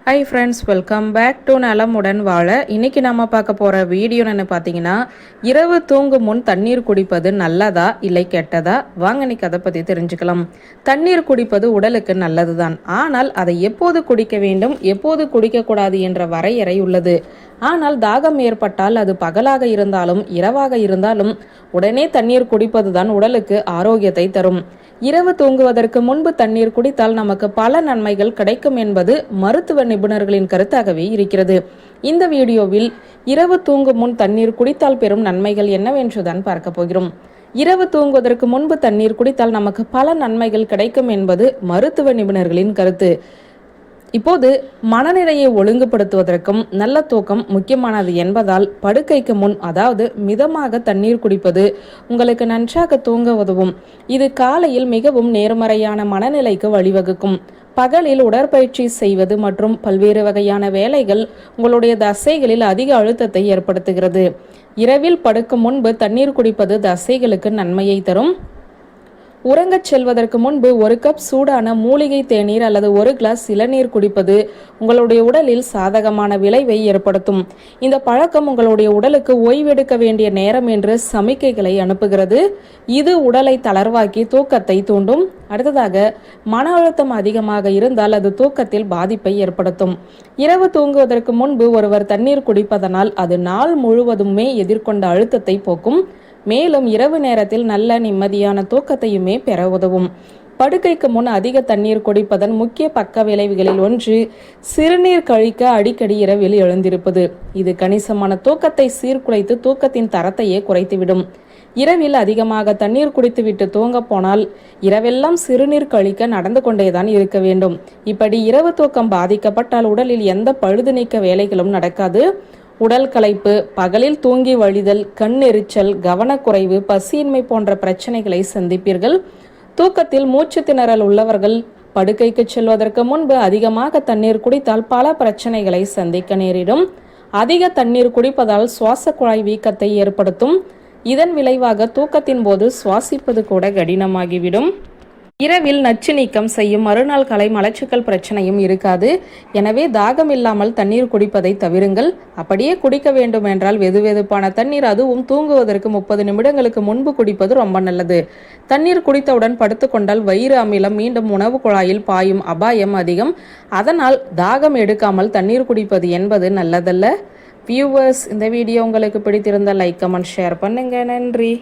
High friends, welcome back to நலமுடன் வாழ. இன்னைக்கு நம்ம பார்க்க போகிற வீடியோ என்ன பார்த்தீங்கன்னா, இரவு தூங்கும் முன் தண்ணீர் குடிப்பது நல்லதா இல்லை கெட்டதா? வாங்க இன்னைக்கு அதை பற்றி தெரிஞ்சுக்கலாம். தண்ணீர் குடிப்பது உடலுக்கு நல்லது தான். ஆனால் அதை எப்போது குடிக்க வேண்டும், எப்போது குடிக்கக்கூடாது என்ற வரையறை உள்ளது. ஆனால் தாகம் ஏற்பட்டால் அது பகலாக இருந்தாலும் இரவாக இருந்தாலும் உடனே தண்ணீர் குடிப்பது தான் உடலுக்கு ஆரோக்கியத்தை தரும். இரவு தூங்குவதற்கு முன்பு தண்ணீர் குடித்தால் நமக்கு பல நன்மைகள் கிடைக்கும் என்பது மருத்துவ நிபுணர்களின் கருத்தாகவே இருக்கிறது. இந்த வீடியோவில் இரவு தூங்கும் முன் தண்ணீர் குடித்தால் பெறும் நன்மைகள் என்னவென்றுதான் பார்க்க போகிறோம். இரவு தூங்குவதற்கு முன்பு தண்ணீர் குடித்தால் நமக்கு பல நன்மைகள் கிடைக்கும் என்பது மருத்துவ நிபுணர்களின் கருத்து. இப்போது மனநிலையை ஒழுங்குபடுத்துவதற்கும் நல்ல தூக்கம் முக்கியமானது என்பதால் படுக்கைக்கு முன் அதாவது மிதமாக தண்ணீர் குடிப்பது உங்களுக்கு நன்றாக தூங்க உதவும். இது காலையில் மிகவும் நேர்மறையான மனநிலைக்கு வழிவகுக்கும். பகலில் உடற்பயிற்சி செய்வது மற்றும் பல்வேறு வகையான வேலைகள் உங்களுடைய தசைகளில் அதிக அழுத்தத்தை ஏற்படுத்துகிறது. இரவில் படுக்கும் முன்பு தண்ணீர் குடிப்பது தசைகளுக்கு நன்மையை தரும். உறங்கச் செல்வதற்கு முன்பு 1 கப் சூடான மூலிகை தேநீர் அல்லது 1 கிளாஸ் இளநீர் குடிப்பது உங்களுடைய உடலில் சாதகமான விளைவை ஏற்படுத்தும். இந்த பழக்கம் உங்களுடைய உடலுக்கு ஓய்வெடுக்க வேண்டிய நேரம் என்று சமிக்கைகளை அனுப்புகிறது. இது உடலை தளர்வாக்கி தூக்கத்தை தூண்டும். அடுத்ததாக, மன அழுத்தம் அதிகமாக இருந்தால் அது தூக்கத்தில் பாதிப்பை ஏற்படுத்தும். இரவு தூங்குவதற்கு முன்பு ஒருவர் தண்ணீர் குடிப்பதனால் அது நாள் முழுவதுமே எதிர்கொண்ட அழுத்தத்தை போக்கும். மேலும் இரவு நேரத்தில் நல்ல நிம்மதியான தூக்கத்தையுமே பெற உதவும். படுக்கைக்கு முன் அதிக தண்ணீர் குடிப்பதன் முக்கிய பக்க விளைவுகளில் ஒன்று சிறுநீர் கழிக்க அடிக்கடி இரவில் எழுந்திருப்பது. இது கணிசமான தூக்கத்தை சீர்குலைத்து தூக்கத்தின் தரத்தையே குறைத்துவிடும். இரவில் அதிகமாக தண்ணீர் குடித்துவிட்டு தூங்க போனால் இரவெல்லாம் சிறுநீர் கழிக்க நடந்து கொண்டேதான் இருக்க வேண்டும். இப்படி இரவு தூக்கம் பாதிக்கப்பட்டால் உடலில் எந்த பழுது நீக்க வேலைகளும் நடக்காது. உடல் களைப்பு, பகலில் தூங்கி வழிதல், கண் எரிச்சல், கவனக்குறைவு, பசியின்மை போன்ற பிரச்சனைகளை சந்திப்பீர்கள். தூக்கத்தில் மூச்சு திணறல் உள்ளவர்கள் படுக்கைக்கு செல்வதற்கு முன்பு அதிகமாக தண்ணீர் குடித்தால் பல பிரச்சனைகளை சந்திக்க நேரிடும். அதிக தண்ணீர் குடிப்பதால் சுவாச குழாய் வீக்கத்தை ஏற்படுத்தும். இதன் விளைவாக தூக்கத்தின் போது சுவாசிப்பது கூட கடினமாகிவிடும். இரவில் நச்சு நீக்கம் செய்யும் மறுநாள் காலை மலச்சிக்கல் பிரச்சனையும் இருக்காது. எனவே தாகம் இல்லாமல் தண்ணீர் குடிப்பதை தவிருங்கள். அப்படியே குடிக்க வேண்டும் என்றால் வெதுவெதுப்பான தண்ணீர், அதுவும் தூங்குவதற்கு 30 நிமிடங்களுக்கு முன்பு குடிப்பது ரொம்ப நல்லது. தண்ணீர் குடித்தவுடன் படுத்துக்கொண்டால் வயிறு அமிலம் மீண்டும் உணவு குழாயில் பாயும் அபாயம் அதிகம். அதனால் தாகம் எடுக்காமல் தண்ணீர் குடிப்பது என்பது நல்லதல்ல. வியூவர்ஸ், இந்த வீடியோ உங்களுக்கு பிடித்திருந்தால் லைக், கமெண்ட், ஷேர் பண்ணுங்க. நன்றி.